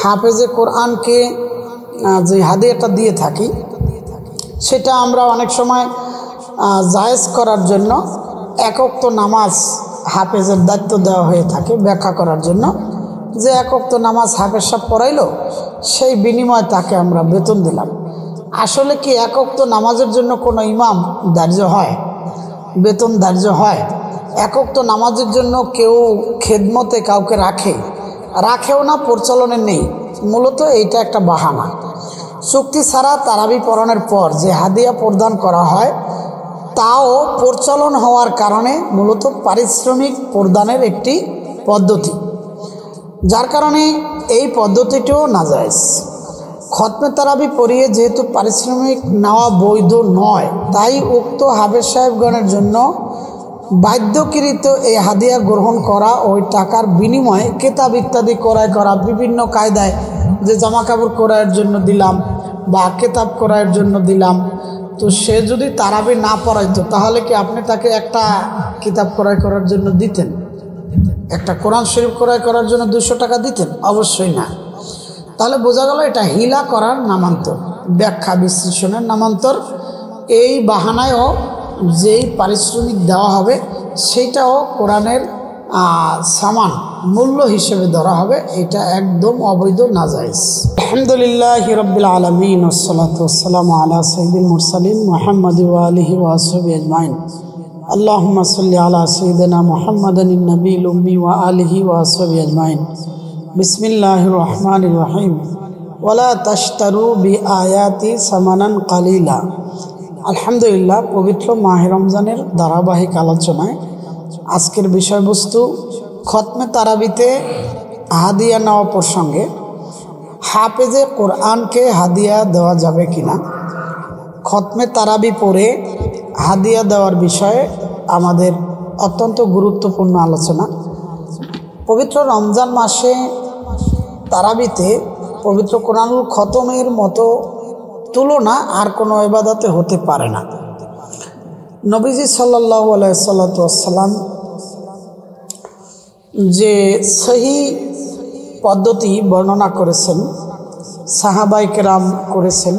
হাফেজে কোরআনকে যে হাদিয়াটা দিয়ে থাকি সেটা আমরা অনেক সময় জায়েজ করার জন্য এক ওয়াক্ত নামাজ হাফেজের দায়িত্ব দেওয়া হয়ে থাকে ব্যাখ্যা করার জন্য, যে এক ওয়াক্ত নামাজ হাফেজ সাহেব পড়াইলো সেই বিনিময়ে তাকে আমরা বেতন দিলাম। আসলে কি এক ওয়াক্ত নামাজের জন্য কোনো ইমাম ধার্য হয়, বেতন ধার্য হয়? এক ওয়াক্ত নামাজের জন্য কেউ খেদমতে কাউকে রাখেও না, প্রচলনে নেই। মূলত এইটা একটা বাহানা। চুক্তি ছাড়া তারাবি পড়ানোর পর যে হাদিয়া প্রদান করা হয় তাও প্রচলন হওয়ার কারণে মূলত পারিশ্রমিক প্রদানের একটি পদ্ধতি, যার কারণে এই পদ্ধতিটিও নাজায়েজ। খতমে তারাবি পড়িয়ে যেহেতু পারিশ্রমিক নেওয়া বৈধ নয়, তাই উক্ত হাফেজ সাহেবগণের জন্য বাধ্যকৃত এই হাদিয়া গ্রহণ করা, ওই টাকার বিনিময়ে কিতাব ইত্যাদি ক্রয় করা, বিভিন্ন কায়দায় যে জামা কাপড় ক্রয়ের জন্য দিলাম বা কিতাব ক্রয়ের জন্য দিলাম। তো সে যদি তারাবি না পড়াইতো তাহলে কি আপনি তাকে একটা কিতাব ক্রয় করার জন্য দিতেন? একটা কোরআন শরীফ ক্রয় করার জন্য 200 টাকা দিতেন? অবশ্যই না। তাহলে বোঝা গেল এটা হিলা করার নামান্তর, ব্যাখ্যা বিশ্লেষণের নামান্তর। এই বাহানায়ও যেই পারিশ্রমিক দেওয়া হবে সেটাও কোরআনের সামান মূল্য হিসেবে ধরা হবে, এটা একদম অবৈধ, নাজায়েজ। আলহামদুলিল্লাহি রাব্বিল আলামিন ওয়াসসালাতু ওয়াসসালামু আলা সাইয়্যিদিল মুরসালিন মুহাম্মাদি ওয়া আলিহি ওয়া আসহাবিহি আজমাইন। আল্লাহুম্মা সাল্লি আলা সাইয়্যিদিনা মুহাম্মাদিন নাবিয়্যিল উম্মি ওয়া আলিহি ওয়া আসহাবিহি আজমাইন। বিসমিল্লাহির রহমানির রহিম। ওয়ালা তাশতারু বিআয়াতি সামানান কালিলা। আলহামদুলিল্লাহ, পবিত্র মাহে রমজানের ধারাবাহিক আলোচনায় আজকের বিষয়বস্তু খতমে তারাবিতে হাদিয়া নেওয়া প্রসঙ্গে হাফেজে কোরআনকে হাদিয়া দেওয়া যাবে কিনা, খতমে তারাবি পড়ে হাদিয়া দেওয়ার বিষয়ে আমাদের অত্যন্ত গুরুত্বপূর্ণ আলোচনা। পবিত্র রমজান মাসে তারাবিতে পবিত্র কোরআনুল খতমের মতো তুলনা আর কোনো ইবাদতে হতে পারে না। নবীজি সাল্লাল্লাহু আলাইহি ওয়াসাল্লাম যে সহি পদ্ধতি বর্ণনা করেছেন, সাহাবায়ে কেরাম করেছেন,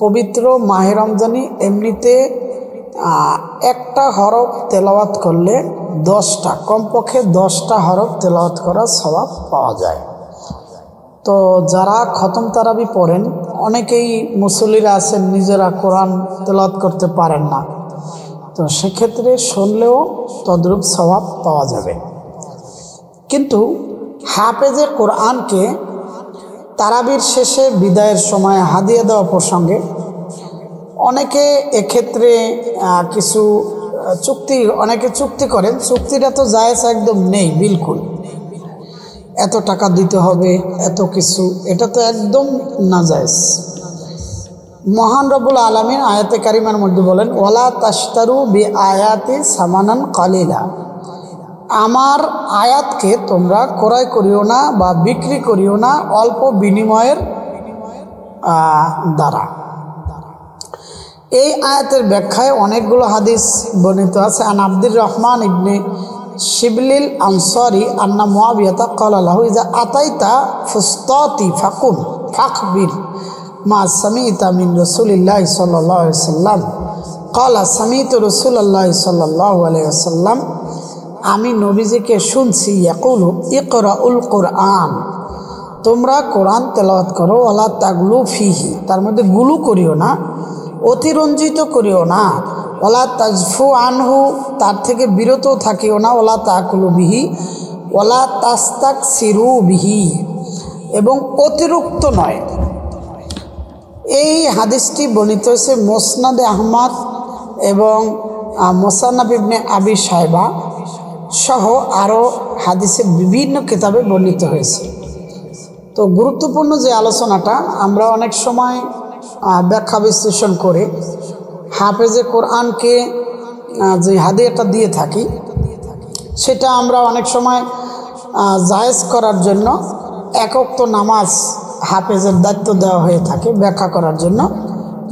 পবিত্র মাহে রমজানে এমনিতে একটা হরফ তেলাওয়াত করলে 10টা, কমপক্ষে 10টা হরফ তেলাওয়াত করার সওয়াব পাওয়া যায়। তো যারা খতম তারাবি পড়েন, অনেকেই মুসল্লিরা আছেন নিজেরা কোরআন তেলাওয়াত করতে পারেন না, তো সেক্ষেত্রে শুনলেও তদ্রূপ সওয়াব পাওয়া যাবে। কিন্তু হাফেজের কোরআনকে তারাবির শেষে বিদায়ের সময় হাদিয়া দেওয়া প্রসঙ্গে অনেকে এক্ষেত্রে কিছু অনেকে চুক্তি করেন। চুক্তিটা তো জায়েজ একদম নেই, বিলকুল। এত টাকা দিতে হবে, এত কিছু, এটা তো একদম নাজায়েজ। মহান রব্বুল আলামিন আয়াতে কারিমার মধ্যে বলেন, ওয়ালা তাশতারু বিআয়াতি সামানান কালিলা। আমার আয়াতকে তোমরা ক্রয় করিও না বা বিক্রি করিও না অল্প বিনিময়ের দ্বারা। এই আয়াতের ব্যাখ্যায় অনেকগুলো হাদিস বর্ণিত আছে। আন আব্দুর রহমান ইবনে শিবলিল আনসারি আন্না মুআবিয়াতা ক্বালা লাহু ইযা আতাইতা ফুসতাতি ফাকবির মা সামিতা মিন রাসূলিল্লাহি সাল্লাল্লাহু আলাইহি ওয়াসাল্লাম ক্বালা সামিতু রাসূলুল্লাহি সাল্লাল্লাহু আলাইহি ওয়াসাল্লাম, আমি নবীজিকে শুনছি, ইয়াকুলু ইকরাউল কোরআন, তোমরা কোরআন তেলাওয়াত করো, ওয়ালা তাগলু ফিহি, তার মধ্যে গুলু করিও না, অতিরঞ্জিত করিও না, ওয়ালা তাজফু আনহু, তার থেকে বিরত থাকিও না, ওয়ালা তাকুলু বিহি, ওয়ালা তাস্তাকসিরু বিহি, এবং অতিরিক্ত নয়। এই হাদিসটি বর্ণিত হয়েছে মুসনাদে আহমদ এবং মুসান্নাফ ইবনে আবি শায়বা সহ আরও হাদিসের বিভিন্ন কিতাবে বর্ণিত হয়েছে। তো গুরুত্বপূর্ণ যে আলোচনাটা, আমরা অনেক সময় ব্যাখ্যা বিশ্লেষণ করে হাফেজে কোরআনকে যে হাদিয়াটা দিয়ে থাকি সেটা আমরা অনেক সময় জায়েজ করার জন্য এক ওয়াক্ত নামাজ হাফেজের দায়িত্ব দেওয়া হয়ে থাকে ব্যাখ্যা করার জন্য,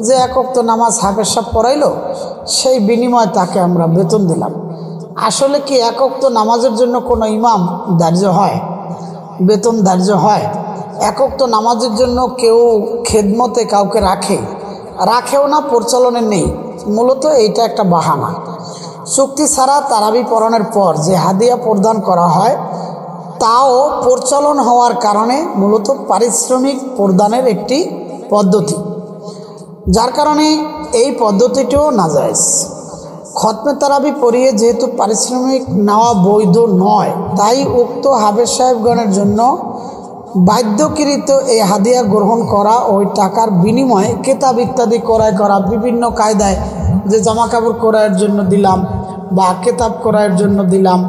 যে এক ওয়াক্ত নামাজ হাফেজ সাহেব পড়াইলো সেই বিনিময়ে তাকে আমরা বেতন দিলাম। আসলে কি এক ওয়াক্ত নামাজের জন্য কোনো ইমাম ধার্য হয়, বেতন ধার্য হয়? একক তো নামাজের জন্য কেউ খেদমতে কাউকে রাখেও না, প্রচলনে নেই। মূলত এইটা একটা বাহানা। চুক্তি ছাড়া তারাবি পড়ানোর পর যে হাদিয়া প্রদান করা হয় তাও প্রচলন হওয়ার কারণে মূলত পারিশ্রমিক প্রদানের একটি পদ্ধতি, যার কারণে এই পদ্ধতিটিও নাজায়েজ। খতমে তারাবি পড়িয়ে যেহেতু পারিশ্রমিক নেওয়া বৈধ নয়, তাই উক্ত হাফেজ সাহেবগণের জন্য বাধ্যকৃত এই হাদিয়া গ্রহণ করা, ওই টাকার বিনিময়ে কিতাব ইত্যাদি ক্রয় করা, বিভিন্ন কায়দায় যে জামা কাপড় ক্রয়ের জন্য দিলাম বা কিতাব ক্রয়ের জন্য দিলাম,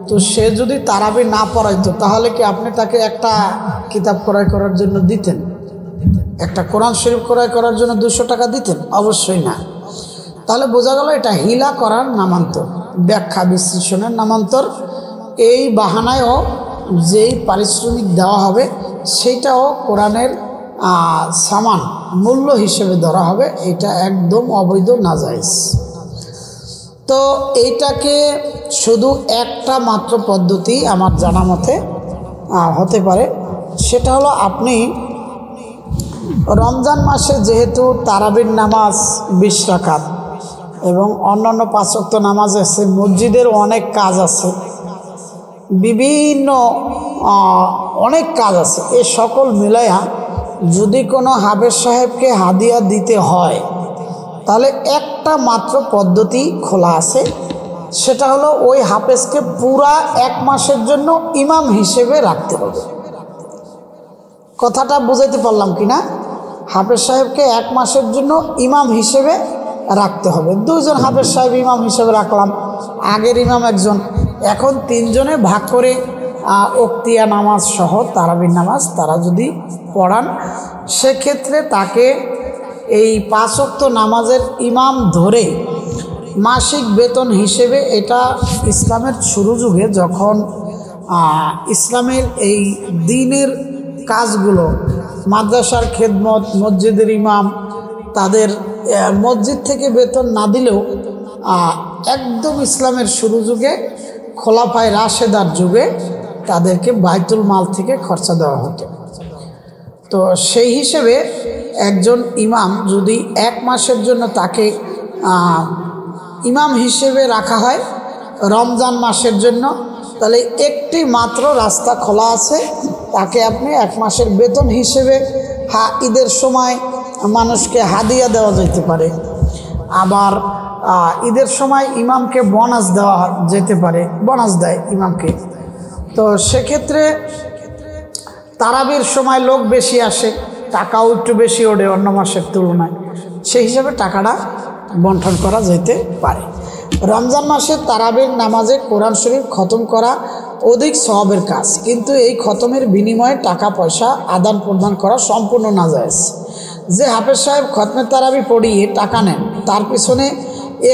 তো সে যদি তারাবি না পড়াইতো তাহলে কি আপনি তাকে একটা কিতাব ক্রয় করার জন্য দিতেন? একটা কোরআন শরীফ ক্রয় করার জন্য 200 টাকা দিতেন? অবশ্যই না। তাহলে বোঝা গেল এটা হিলা করার নামান্তর, ব্যাখ্যা বিশ্লেষণের নামান্তর। এই বাহানায়ও যেই পারিশ্রমিক দেওয়া হবে সেটাও কোরআনের সামান মূল্য হিসেবে ধরা হবে। এটা একদম অবৈধ, নাজায়েজ। তো এইটাকে শুধু একটা মাত্র পদ্ধতি আমার জানা মতে হতে পারে, সেটা হলো আপনি রমজান মাসে যেহেতু তারাবির নামাজ 20 রাকাত এবং অন্যান্য 5 ওয়াক্ত নামাজ আছে, মসজিদের অনেক কাজ আছে, বিভিন্ন অনেক কাজ আছে, এ সকল মিলাইয়া যদি কোনো হাফেজ সাহেবকে হাদিয়া দিতে হয় তাহলে একটা মাত্র পদ্ধতি খোলা আছে, সেটা হলো ওই হাফেজকে পুরা 1 মাসের জন্য ইমাম হিসেবে রাখতে হবে। কথাটা বুঝাইতে পারলাম কি না? হাফেজ সাহেবকে 1 মাসের জন্য ইমাম হিসেবে রাখতে হবে। 2 জন হাফেজ সাহেব ইমাম হিসেবে রাখলাম, আগের ইমাম একজন, এখন 3 জনে ভাগ করে ওক্তিয়া নামাজ সহ তারাবির নামাজ তারা যদি পড়ান, সেক্ষেত্রে তাকে এই 5 ওয়াক্ত নামাজের ইমাম ধরে মাসিক বেতন হিসেবে, এটা ইসলামের শুরু যুগে যখন ইসলামের এই দিনের কাজগুলো, মাদ্রাসার খেদমত, মসজিদের ইমাম, তাদের মসজিদ থেকে বেতন না দিলেও একদম ইসলামের শুরু যুগে খোলাফায়ে রাশেদার যুগে তাদেরকে বাইতুল মাল থেকে খরচা দেওয়া হতো। তো সেই হিসেবে একজন ইমাম যদি 1 মাসের জন্য তাকে ইমাম হিসেবে রাখা হয় রমজান মাসের জন্য, তাহলে একটি মাত্র রাস্তা খোলা আছে, তাকে আপনি 1 মাসের বেতন হিসেবে, ঈদের সময় মানুষকে হাদিয়া দেওয়া যেতে পারে, আবার ঈদের সময় ইমামকে বোনাস দেওয়া যেতে পারে, বোনাস দেয় ইমামকে। তো সেক্ষেত্রে তারাবির সময় লোক বেশি আসে, টাকাও একটু বেশি ওঠে অন্য মাসের তুলনায়, সেই হিসাবে টাকাটা বন্টন করা যেতে পারে। রমজান মাসে তারাবির নামাজে কোরআন শরীফ খতম করা অধিক সওয়াবের কাজ, কিন্তু এই খতমের বিনিময়ে টাকা পয়সা আদান প্রদান করা সম্পূর্ণ নাজায়েজ। যে হাফেজ সাহেব খতমে তারাবি পড়িয়ে টাকা নেন তার পিছনে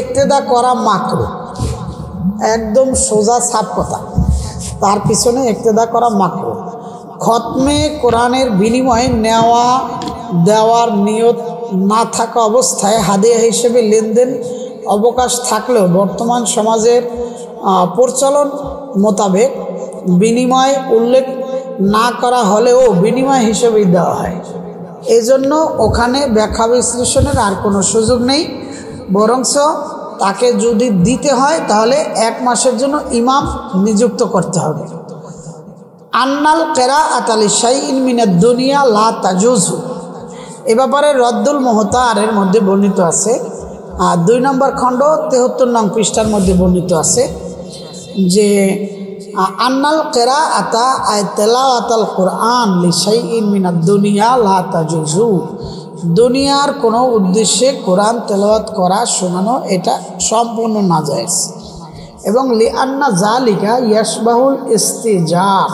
ইক্তেদা করা মাকরুহ, একদম সোজা সাফ কথা, তার পিছনে ইক্তেদা করা মাকরুহ। খতমে কোরআনের বিনিময়ে নেওয়া দেওয়ার নিয়ত না থাকা অবস্থায় হাদিয়া হিসেবে লেনদেন অবকাশ থাকলেও বর্তমান সমাজের প্রচলন মোতাবেক বিনিময় উল্লেখ না করা হলেও বিনিময় হিসেবেই দেওয়া হয়। এজন্য ওখানে ব্যাখ্যা বিশ্লেষণের আর কোনো সুযোগ নেই, বরঞ্চ তাকে যদি দিতে হয় তাহলে 1 মাসের জন্য ইমাম নিযুক্ত করতে হবে। আন্নাল কেরাআত লিশাইইন মিনাদ দুনিয়া লা তাজুজু, এ ব্যাপারে রদ্দুল মুহতারের মধ্যে বর্ণিত আছে, 2 নম্বর খণ্ড 73 নং পৃষ্ঠার মধ্যে বর্ণিত আছে যে আন্নাল কেরাআতা আই তেলাওয়াতাল কুরআন লিশাইইন মিনাদ দুনিয়া লা তাজুজু, দুনিয়ার কোনো উদ্দেশ্যে কোরআন তেলাওয়াত করা, শোনানো এটা সম্পূর্ণ নাজায়েজ। এবং লিআন্না জালিকা ইয়াশবাহুল ইস্তিজার,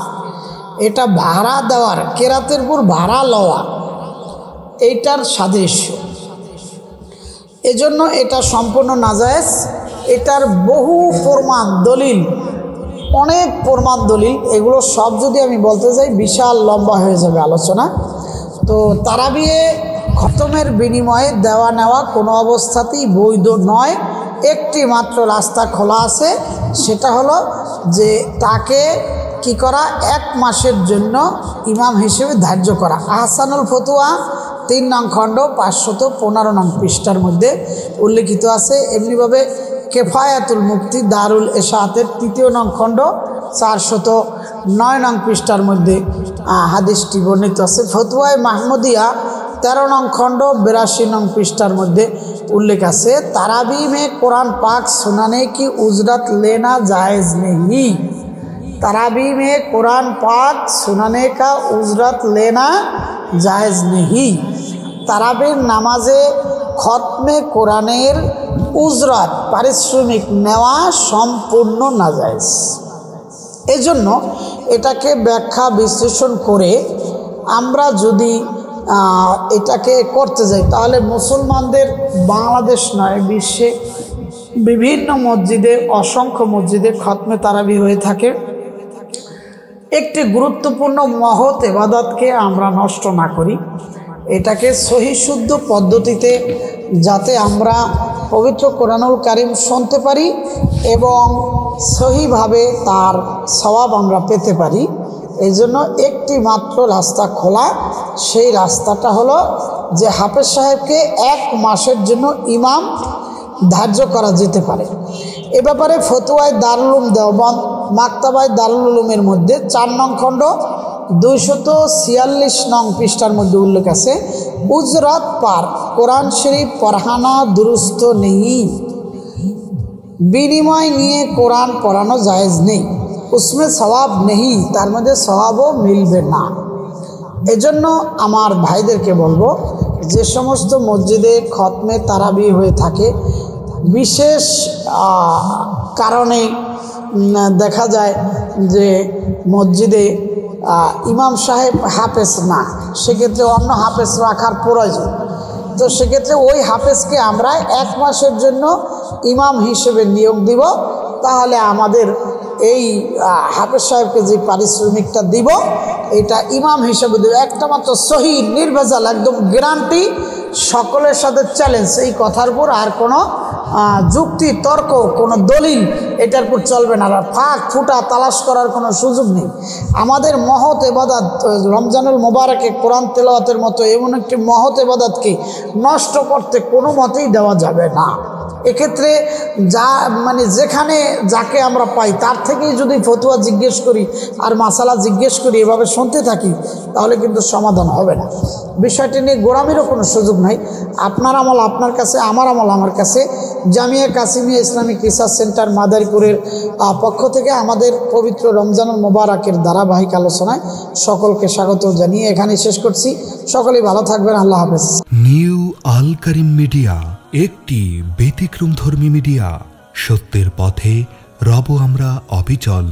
এটা ভাড়া দেওয়ার, কেরাতের উপর ভাড়া লওয়া, এইটার সাদৃশ্য, এজন্য এটা সম্পূর্ণ নাজায়েজ। এটার বহু প্রমাণ দলিল, অনেক প্রমাণ দলিল, এগুলো সব যদি আমি বলতে যাই বিশাল লম্বা হয়ে যাবে আলোচনা। তো তারাবিয়ে খতমের বিনিময়ে দেওয়া নেওয়া কোনো অবস্থাতেই বৈধ নয়। একটি মাত্র রাস্তা খোলা আছে, সেটা হলো যে তাকে কি করা, 1 মাসের জন্য ইমাম হিসেবে ধার্য করা। আহসানুল ফতুয়া 3 নং খণ্ড 515 নং পৃষ্ঠার মধ্যে উল্লেখিত আছে। এমনিভাবে কেফায়াতুল মুফতি দারুল এশাতের 3 নং খণ্ড 409 নং পৃষ্ঠার মধ্যে হাদিসটি বর্ণিত আছে। ফতুয়ায়ে মাহমুদিয়া 13 নং খণ্ড 82 নং পৃষ্ঠার মধ্যে उल्लेख আছে তারাবি में कुरान पाक सुनाने की उजरत लेना जायज़ नहीं। तारावी में कुरान पाक सुनाने का उजरत लेना जायज़ नहीं। तारावीर नामाजे खत्मे कुरानेर उजरत पारिश्रमिक नेওয়া সম্পূর্ণ নাজায়েজ। এজন্য এটাকে ব্যাখ্যা বিশ্লেষণ করে আমরা যদি এটাকে করতে যাই তাহলে মুসলমানদের বাংলাদেশ নয় বিশ্বে বিভিন্ন মসজিদে অসংখ্য মসজিদে খতমে তারাবি হয়ে থাকে। একটি গুরুত্বপূর্ণ মহৎ ইবাদতকে আমরা নষ্ট না করি, এটাকে সহি শুদ্ধ পদ্ধতিতে যাতে আমরা পবিত্র কোরআনুল কারীম শুনতে পারি এবং সহিভাবে তার সওয়াব আমরা পেতে পারি, এই জন্য একটি মাত্র রাস্তা খোলা। সেই রাস্তাটা হলো যে হাফেজ সাহেবকে 1 মাসের জন্য ইমাম ধার্য করা যেতে পারে। এ ব্যাপারে ফতোয়ায়ে দারুল উলুম দেওবন্দ মাকতাবায়ে দারুল উলুমের মধ্যে 4 নং খণ্ড 246 নং পৃষ্ঠার মধ্যে উল্লেখ আছে, উজরত পার কোরআন শরীফ পড়ানা দুরুস্ত নেই, বিনিময় নিয়ে কোরআন পড়ানো জায়েজ নেই, उसमें सवाब नहीं, तार मध्य सवाबও मिलবে না। এজন্য আমার ভাইদেরকে বলবো যে সমস্ত মসজিদে খতমে তারাবি হয়ে থাকে বিশেষ কারণে দেখা যায় যে মসজিদে ইমাম সাহেব হাফেজ না, সেক্ষেত্রে অন্য হাফেজ রাখার প্রয়োজন। তো সেক্ষেত্রে ওই হাফেজকে আমরা 1 মাসের জন্য ইমাম হিসেবে নিয়োগ দিব। তাহলে আমাদের এই হাফেজ সাহেবকে যে পারিশ্রমিকটা দিব এটা ইমাম হিসেবে দেব। একটা মাত্র সহি নির্ভেজাল একদম গ্যারান্টি, সকলের সাথে চ্যালেঞ্জ, এই কথার উপর আর কোনো যুক্তি তর্ক কোনো দলিল এটার উপর চলবে না। আর ফাঁক ফুটা তালাশ করার কোনো সুযোগ নেই। আমাদের মহৎ ইবাদত রমজানুল মুবারকে কোরআন তেলাওয়াতের মতো এমন একটি মহৎ ইবাদতকে নষ্ট করতে কোনো মতেই দেওয়া যাবে না। এক্ষেত্রে যা মানে যেখানে যাকে আমরা পাই তার থেকেই যদি ফতোয়া জিজ্ঞেস করি আর মাসালা জিজ্ঞেস করি এভাবে শুনতে থাকি তাহলে কিন্তু সমাধান হবে না। বিষয়টি নিয়ে গোড়ামিরও কোনো সুযোগ নাই। আপনার আমল আপনার কাছে, আমার আমল আমার কাছে। Jamia Qasimia Islamic research centre মাদারীপুরের পক্ষ থেকে আমাদের পবিত্র রমজানুল মুবারকের ধারাবাহিক আলোচনায় সকলকে স্বাগত জানিয়ে এখানে শেষ করছি। সকলেই ভালো থাকবেন। আল্লাহ হাফেজ। নিউ আল কারীম মিডিয়া একটি ব্যতিক্রমধর্মী মিডিয়া। সত্যের পথে রব আমরা অবিচল।